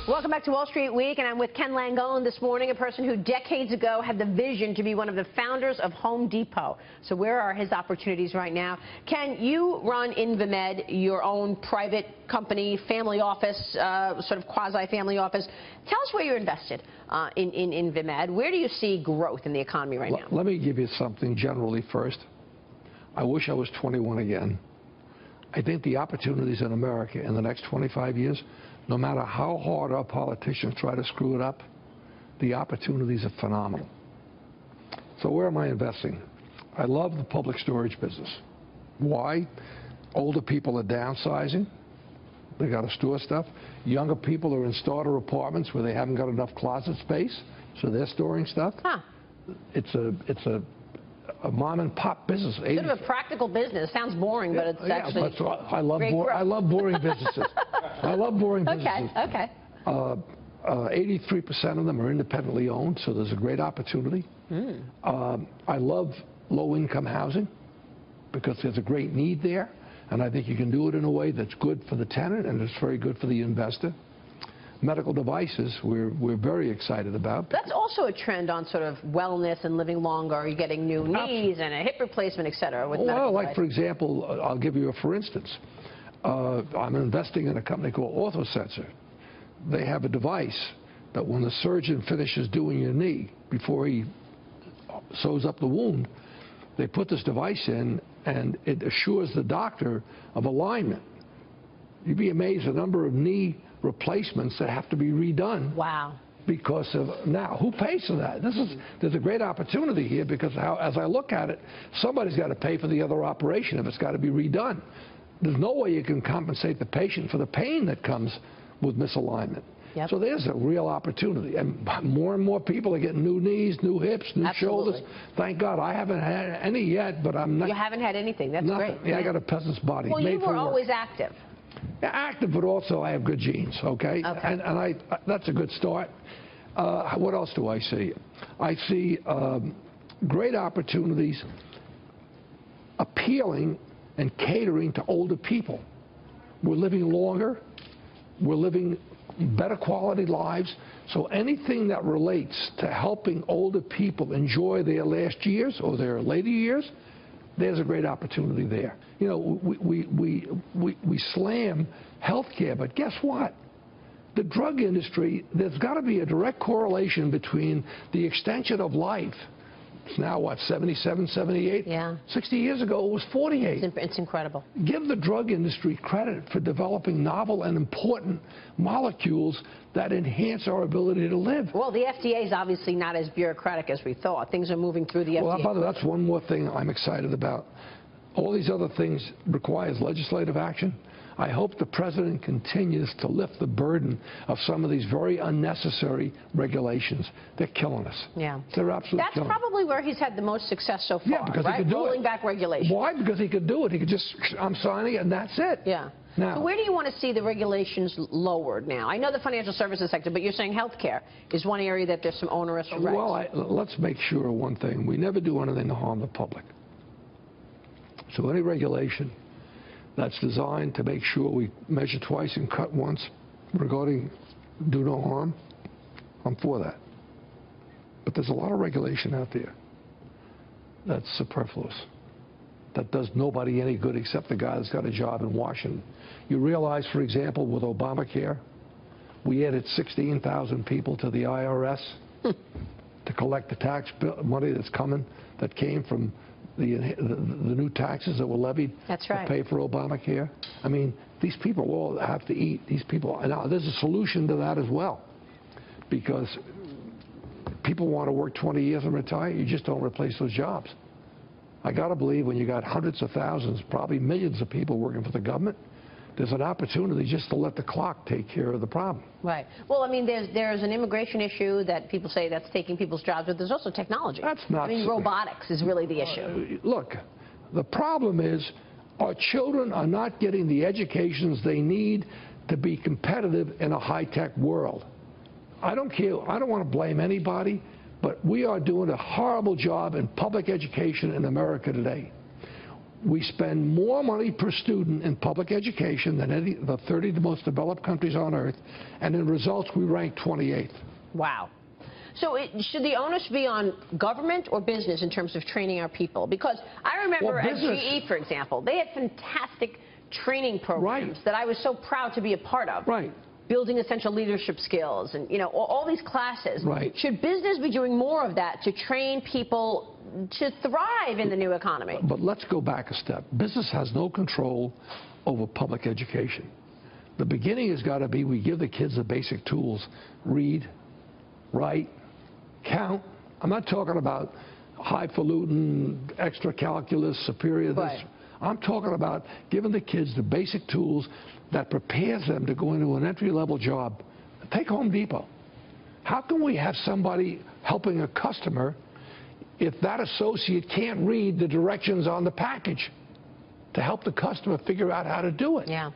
Welcome back to Wall Street Week, and I'm with Ken Langone this morning, a person who decades ago had the vision to be one of the founders of Home Depot. So where are his opportunities right now? Ken, you run InvaMed, your own private company, family office, sort of quasi-family office. Tell us where you're invested in InvaMed. Where do you see growth in the economy right now? Let me give you something generally first. I wish I was 21 again. I think the opportunities in America in the next 25 years, no matter how hard our politicians try to screw it up, the opportunities are phenomenal. So where am I investing? I love the public storage business. Why? Older people are downsizing. They got to store stuff. Younger people are in starter apartments where they haven't got enough closet space, so they're storing stuff. Huh. It's a mom and pop business. Sort of a practical business. Sounds boring, but it's actually I love boring businesses. I love boring businesses. Okay. 83% of them are independently owned, so there's a great opportunity. I love low-income housing because there's a great need there, and I think you can do it in a way that's good for the tenant and it's very good for the investor. Medical devices, we're very excited about. That's also a trend on sort of wellness and living longer. You're getting new knees and a hip replacement, et cetera. Well, like for example, I'll give you a for instance. I'm investing in a company called OrthoSensor. They have a device that when the surgeon finishes doing your knee, before he sews up the wound, they put this device in and it assures the doctor of alignment. You'd be amazed the number of knee replacements that have to be redone. Wow. Because of now, who pays for that? There's a great opportunity here because as I look at it, somebody's got to pay for the other operation if it's got to be redone. There's no way you can compensate the patient for the pain that comes with misalignment. Yep. So there's a real opportunity, and more people are getting new knees, new hips, new shoulders. Thank God. I haven't had any yet, but I'm not. You haven't had anything. That's great. Yeah, I got a peasant's body. Well, you were always active. Yeah, active, but also I have good genes, okay? And that's a good start. What else do I see? I see great opportunities appealing and catering to older people. We're living longer. We're living better quality lives. So anything that relates to helping older people enjoy their last years or their later years, there's a great opportunity there. You know, we slam healthcare, but guess what? The drug industry, there's got to be a direct correlation between the extension of life. It's now, what, 77, 78? Yeah. 60 years ago, it was 48. It's incredible. Give the drug industry credit for developing novel and important molecules that enhance our ability to live. Well, the FDA is obviously not as bureaucratic as we thought. Things are moving through the FDA. Well, Father, that's one more thing I'm excited about. All these other things requires legislative action. I hope the president continues to lift the burden of some of these very unnecessary regulations. They're killing us. Yeah. They're absolutely killing us. That's probably where he's had the most success so far, yeah, because right? he could do Rolling back regulations. Why? Because he could do it. He could just, I'm signing it, and that's it. Yeah. Now, so where do you want to see the regulations lowered now? I know the financial services sector, but you're saying healthcare is one area that there's some onerous regs. Well, let's make sure one thing. We never do anything to harm the public. So any regulation that's designed to make sure we measure twice and cut once regarding do no harm, I'm for that. But there's a lot of regulation out there that's superfluous, that does nobody any good except the guy that's got a job in Washington. You realize, for example, with Obamacare, we added 16,000 people to the IRS to collect the tax money that's coming, that came from the new taxes that were levied to pay for Obamacare. I mean, these people all have to eat. These people, now there's a solution to that as well, because people want to work 20 years and retire. You just don't replace those jobs. I got to believe when you got hundreds of thousands, probably millions of people working for the government, there's an opportunity just to let the clock take care of the problem. Right. Well, I mean, there's an immigration issue that people say that's taking people's jobs, but there's also technology. That's not. I mean, robotics is really the issue. Look, the problem is our children are not getting the educations they need to be competitive in a high-tech world. I don't care. I don't want to blame anybody, but we are doing a horrible job in public education in America today. We spend more money per student in public education than any of the 30 most developed countries on earth, and in results we rank 28th. Wow. So should the onus be on government or business in terms of training our people? Because I remember at GE, for example, they had fantastic training programs that I was so proud to be a part of. Right. Building essential leadership skills and, you know, all these classes. Right. Should business be doing more of that to train people to thrive in the new economy? But let's go back a step. Business has no control over public education. The beginning has got to be we give the kids the basic tools: read, write, count. I'm not talking about highfalutin, extra calculus, superior this. Right. I'm talking about giving the kids the basic tools that prepares them to go into an entry-level job. Take Home Depot. How can we have somebody helping a customer if that associate can't read the directions on the package to help the customer figure out how to do it? Yeah.